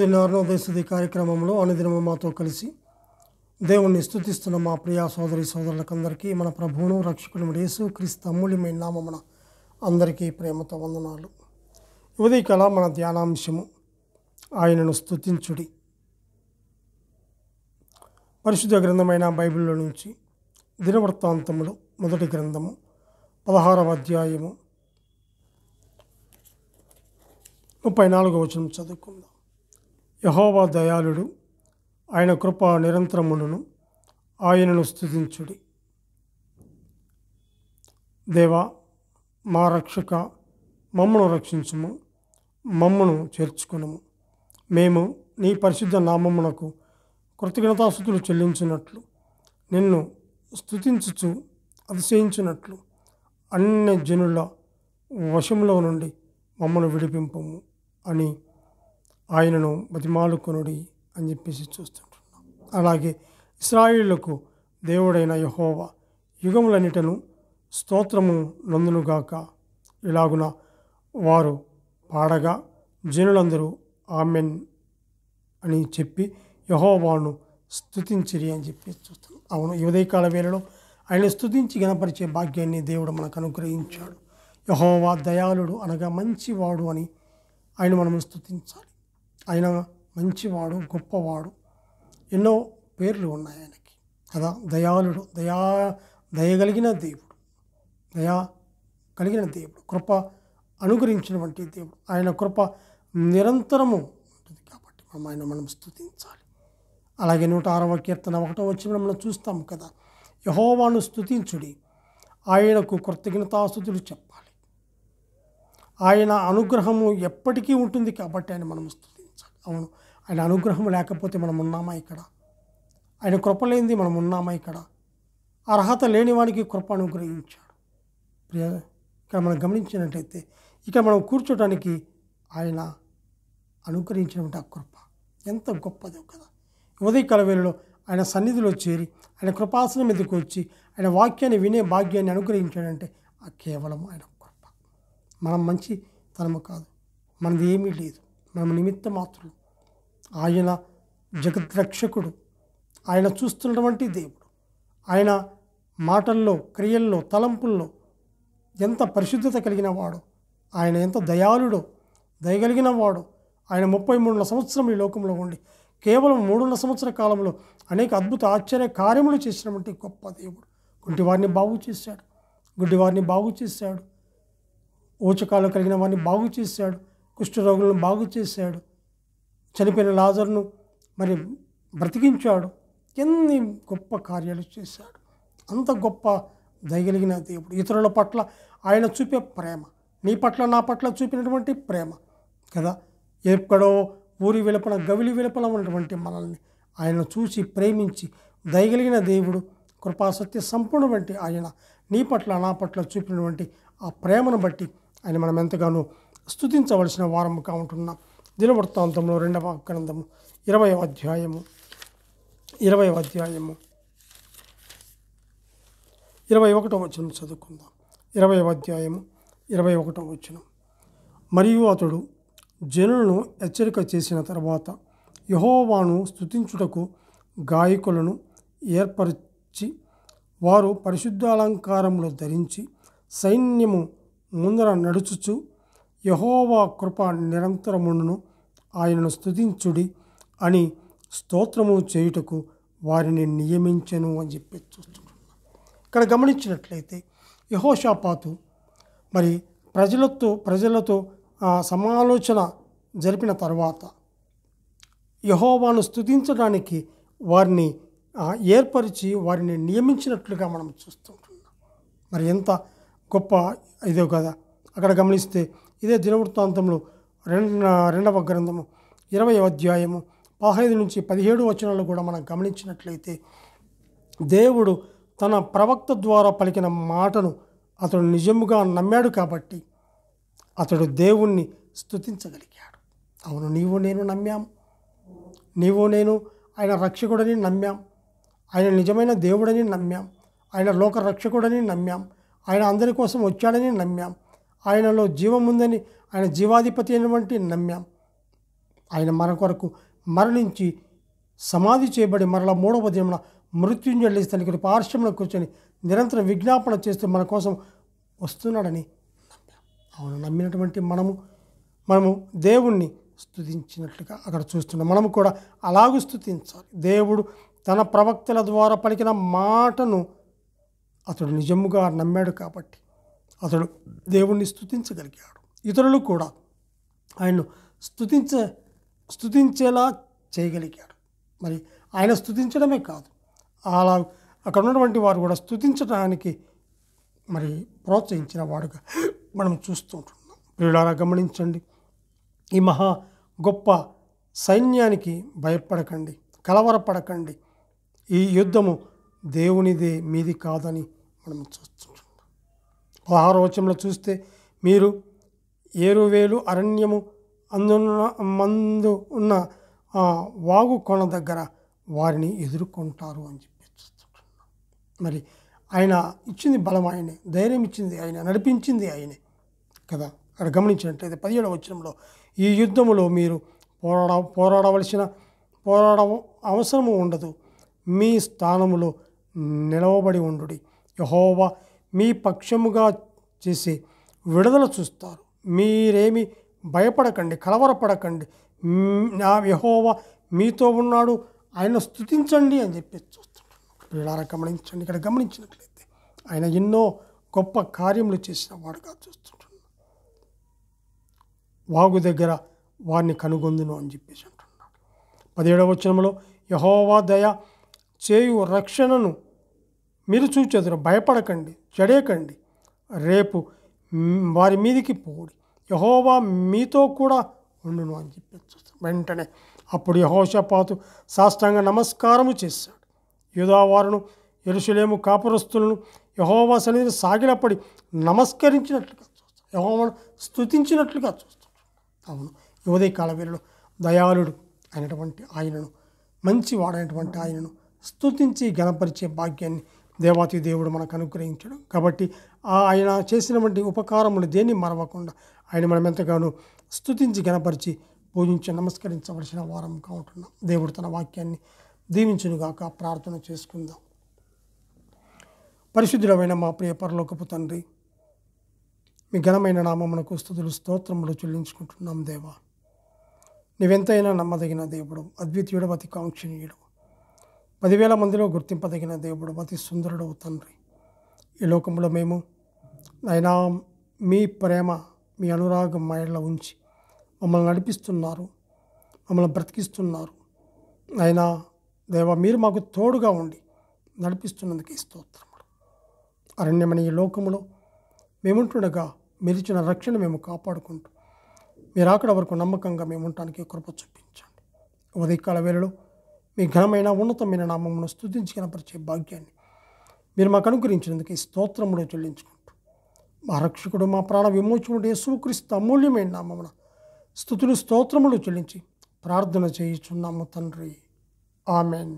అనుదిన అరుణోదయ కార్యక్రమంలో అనుదినము మాతో కలిసి దేవుణ్ణి స్తుతిస్తున్న మా ప్రియ సోదరి సోదరులకందరికీ మన ప్రభువును రక్షకుడు యేసు క్రీస్తు అమూల్యమైన నామమున అందరికీ ప్రేమతో వందనాలు. ఉదయకాల మన ధ్యానాంశము ఆయనను స్తుతించుడి. పరిశుద్ధ గ్రంథమైన బైబిల్లో నుంచి దినవృత్తాంతములు మొదటి గ్రంథము 16వ అధ్యాయము 34వ వచనం చదువుకుందాం. యెహోవా దయాళుడు, ఆయన కృప నిరంతరమును, ఆయనను స్తుతించుడి. దేవా, మా రక్షక, మమ్మను రక్షించుము, మమ్మను చేర్చుకునము. మేము నీ పరిశుద్ధ నామమునకు కృతజ్ఞతాస్తుతులు చెల్లించినట్లు, నిన్ను స్తుతించుచు అతిశయించినట్లు అన్ని జనుల వశములో నుండి మమ్మను విడిపింపము అని ఆయనను బతిమాలుకొనుడి అని చెప్పేసి చూస్తుంటున్నాం. అలాగే ఇశ్రాయేలులకు దేవుడైన యెహోవా యుగములన్నిటను స్తోత్రము నందునుగాక ఇలాగున వారు పాడగా జనులందరూ ఆమెన్ అని చెప్పి యెహోవాను స్తుతించిరి అని చెప్పి చూస్తున్నాం. అవును, ఈ ఉదయకాల వేళలో ఆయన స్తుతించి గణపరిచే భాగ్యాన్ని దేవుడు మనకు అనుగ్రహించాడు. యెహోవా దయాళుడు అనగా మంచివాడు అని ఆయన మనం స్తుతించాలి. ఆయన మంచివాడు, గొప్పవాడు, ఎన్నో పేర్లు ఉన్నాయి ఆయనకి కదా. దయాళుడు, దయగలిగిన దేవుడు, దయా కలిగిన దేవుడు, కృప అనుగ్రహించినటువంటి దేవుడు. ఆయన కృప నిరంతరము ఉంటుంది కాబట్టి మనం స్తుతించాలి. అలాగే 106వ కీర్తన 1వ వచనం మనం చూస్తాం కదా, యెహోవాను స్తుతించుడి, ఆయనకు కృతజ్ఞతాస్తుతులు చెప్పాలి. ఆయన అనుగ్రహము ఎప్పటికీ ఉంటుంది కాబట్టి ఆయన మనం స్తుతించాలి. అవును, ఆయన అనుగ్రహం లేకపోతే మనం ఉన్నామా ఇక్కడ? ఆయన కృప లేనిది మనం ఉన్నామా ఇక్కడ? అర్హత లేని వానికి కృప అనుగ్రహించాడు. ఇక్కడ మనం గమనించినట్లయితే ఇక్కడ మనం కూర్చోటానికి ఆయన అనుగ్రహించినటువంటి ఆ కృప ఎంత గొప్పదో కదా. ఉదయకాల వేళలో ఆయన సన్నిధిలో చేరి ఆయన కృపాసనం మీదకి వచ్చి ఆయన వాక్యాన్ని వినే భాగ్యాన్ని అనుగ్రహించాడంటే ఆ కేవలం ఆయన కృప. మనం మంచితనము కాదు, మనది ఏమీ లేదు, మనం నిమిత్త మాత్రులు. ఆయన జగద్రక్షకుడు, ఆయన చూస్తున్నటువంటి దేవుడు. ఆయన మాటల్లో, క్రియల్లో, తలంపుల్లో ఎంత పరిశుద్ధత కలిగిన వాడు, ఆయన ఎంత దయాళుడో, దయగలిగిన వాడు. ఆయన 33 సంవత్సరం ఈ లోకంలో ఉండి కేవలం 3 సంవత్సర కాలంలో అనేక అద్భుత ఆశ్చర్య కార్యములు చేసినటువంటి గొప్ప దేవుడు. కుంటివారిని బాగు చేశాడు, గుడ్డివారిని బాగు చేశాడు, ఊచకాలు కలిగిన వారిని బాగు చేశాడు, కుష్ఠరోగులను బాగు చేశాడు, చనిపోయిన లాజరును మరి బ్రతికించాడు. ఎన్ని గొప్ప కార్యాలు చేశాడు. అంత గొప్ప దయగలిగిన దేవుడు. ఇతరుల పట్ల ఆయన చూపే ప్రేమ, నీ పట్ల నా పట్ల చూపినటువంటి ప్రేమ కదా. ఎక్కడో ఊరి వెలుపల, గవిలి వెలుపల ఉన్నటువంటి మనల్ని ఆయన చూసి ప్రేమించి దయగలిగిన దేవుడు, కృపాసత్య సంపూర్ణటువంటి ఆయన నీ పట్ల నా పట్ల చూపినటువంటి ఆ ప్రేమను బట్టి ఆయన మనం ఎంతగానో స్తుతించవలసిన వారముగా ఉంటున్నాం. దినవృత్తాంతంలో 2వ గ్రంథము 20వ అధ్యాయము 21వ వచనం చదువుకుందాం. 20వ అధ్యాయము 21వ వచనం. మరియు అతడు జనులను హెచ్చరిక చేసిన తర్వాత యెహోవాను స్తుతించుటకు గాయకులను ఏర్పరిచి వారు పరిశుద్ధాలంకారములు ధరించి సైన్యము ముందర నడుచుచు యెహోవా కృప నిరంతరమును, ఆయనను స్తుతించుడి అని స్తోత్రము చేయుటకు వారిని నియమించెను అని చెప్పి చూస్తున్నాం. ఇక్కడ గమనించినట్లయితే యెహోషాపాతు మరి ప్రజలతో సమాలోచన జరిపిన తర్వాత యెహోవాను స్తుతించడానికి వారిని ఏర్పరిచి వారిని నియమించినట్లుగా మనం చూస్తుంటున్నాం. మరి ఎంత గొప్ప ఇదో కదా. అక్కడ గమనిస్తే ఇదే దినవృత్తాంతంలో 2వ గ్రంథము 20వ అధ్యాయము 15 నుంచి 17 వచనాలు కూడా మనం గమనించినట్లయితే దేవుడు తన ప్రవక్త ద్వారా పలికిన మాటను అతడు నిజముగా నమ్మాడు కాబట్టి అతడు దేవుణ్ణి స్తుతించగలిగాడు. అవును, నీవు నేను నమ్మాం, నీవు నేను ఆయన రక్షకుడని నమ్మాం, ఆయన నిజమైన దేవుడని నమ్మాం, ఆయన లోక రక్షకుడని నమ్మాం, ఆయన అందరి కోసం వచ్చాడని నమ్మాం, ఆయనలో జీవం ఉందని, ఆయన జీవాధిపతి అయినటువంటి నమ్మాం. ఆయన మన కొరకు మరణించి సమాధి చేయబడి మరలా మూడవ దినమున మృత్యుంజయ లేచి తన కుడి పార్శ్వమున కూర్చొని నిరంతరం విజ్ఞాపన చేస్తూ మన కోసం వస్తున్నాడని నమ్మాం. అవును, నమ్మినటువంటి మనము దేవుణ్ణి స్తుతించినట్లుగా అక్కడ చూస్తున్నాం. మనము కూడా అలాగూ స్తుతించాలి. దేవుడు తన ప్రవక్తల ద్వారా పలికిన మాటను అతడు నిజముగా నమ్మాడు కాబట్టి అతడు దేవుణ్ణి స్తుతించగలిగాడు. ఇతరులు కూడా ఆయన్ను స్తుతించేలా చేయగలిగాడు. మరి ఆయన స్తుతించడమే కాదు, అలా అక్కడ ఉన్నటువంటి వారు కూడా స్తుతించడానికి మరి ప్రోత్సహించిన వాడుగా మనం చూస్తూ ఉంటున్నాం. ప్రియులారా, గమనించండి, ఈ మహా గొప్ప సైన్యానికి భయపడకండి, కలవరపడకండి. ఈ యుద్ధము దేవునిదే, మీది కాదని మనం చూస్తుంటున్నాం. 16వ వచనంలో చూస్తే, మీరు ఏరువేలు అరణ్యము మందు ఉన్న వాగు కొన దగ్గర వారిని ఎదుర్కొంటారు అని చెప్పి చూస్తుంటున్నాం. మరి ఆయన ఇచ్చింది బలం ఆయనే, ధైర్యం ఇచ్చింది ఆయన, నడిపించింది ఆయనే కదా. అక్కడ గమనించినట్లయితే 17వ వచనంలో, ఈ యుద్ధములో మీరు పోరాడ అవసరము ఉండదు, మీ స్థానములో నిలవబడి ఉండుడి. యెహోవా మీ పక్షముగా చేసి విడుదల చూస్తారు. మీరేమి భయపడకండి, కలవరపడకండి. నా యెహోవా మీతో ఉన్నాడు, ఆయన స్తుతించండి అని చెప్పి చూస్తుంటాం. వీళ్ళారా గమనించండి, ఇక్కడ గమనించినట్లయితే ఆయన ఎన్నో గొప్ప కార్యములు చేసిన వాడుగా చూస్తుంటున్నాం. వాగు దగ్గర వారిని కనుగొందును అని చెప్పేసి అంటున్నాడు. 17వ వచనంలో, యెహోవా దయ చేయు రక్షణను మీరు చూచెదరు, భయపడకండి, చెడేకండి, రేపు వారి మీదికి పోడి, యెహోవా మీతో కూడా ఉండును అని చెప్పి చూస్తాం. వెంటనే అప్పుడు యెహోషాపాతు సాష్టాంగ నమస్కారము చేశాడు. యూదావారును యెరూషలేము కాపురస్తులను యెహోవా సన్నిధిని సాగిలపడి నమస్కరించినట్లుగా చూస్తాం, యెహోవాను స్తుతించినట్లుగా చూస్తాం. అవును, ఉదయకాల వేళలో దయాళుడు అయినటువంటి ఆయనను, మంచివాడైనటువంటి ఆయనను స్తుతించి గణపరిచే భాగ్యాన్ని దేవాతి దేవుడు మనకు అనుగ్రహించాడు. కాబట్టి ఆయన చేసినటువంటి ఉపకారములు దేన్ని మరవకుండా ఆయన మనం ఎంతగానో స్తుతించి గణపరిచి పూజించి నమస్కరించవలసిన వారంగా ఉంటున్నాం. దేవుడు తన వాక్యాన్ని దీవించునుగాక. ప్రార్థన చేసుకుందాం. పరిశుద్ధుడమైన మా ప్రియ పరలోకపు తండ్రి, మీ ఘనమైన నామమునకు స్తుతులు స్తోత్రములు చెల్లించుకుంటున్నాం. దేవా, నీవెంతైనా నమ్మదగిన దేవుడు, అద్వితీయుడు, అతి కాంక్షణీయుడు, 10,000 మందిలో గుర్తింపదగిన దేవుడు, అతి సుందరుడు తండ్రి. ఈ లోకంలో మేము అయినా మీ ప్రేమ, మీ అనురాగం మాయలో ఉంచి మమ్మల్ని నడిపిస్తున్నారు, మమ్మల్ని బ్రతికిస్తున్నారు. అయినా దేవా, మీరు మాకు తోడుగా ఉండి నడిపిస్తున్నందుకు ఈ స్తోత్రములు. అరణ్యమని ఈ లోకములో మేముంటుండగా మీరిచ్చిన రక్షణ మేము కాపాడుకుంటూ మీరు అక్కడ వరకు నమ్మకంగా మేము ఉండటానికి కృప చూపించండి. ఉదయకాల వేళలో మీ ఘనమైన ఉన్నతమైన నామమును స్తుతించి కనపరిచే భాగ్యాన్ని మీరు మాకు అనుగ్రహించినందుకు ఈ స్తోత్రములు చెల్లించుకుంటూ మా రక్షకుడు, మా ప్రాణ విమోచకుడు యేసుక్రీస్తు అమూల్యమైన నామమున స్తుతులు స్తోత్రములు చెల్లించి ప్రార్థన చేయుచున్నాము తండ్రి. ఆమెన్.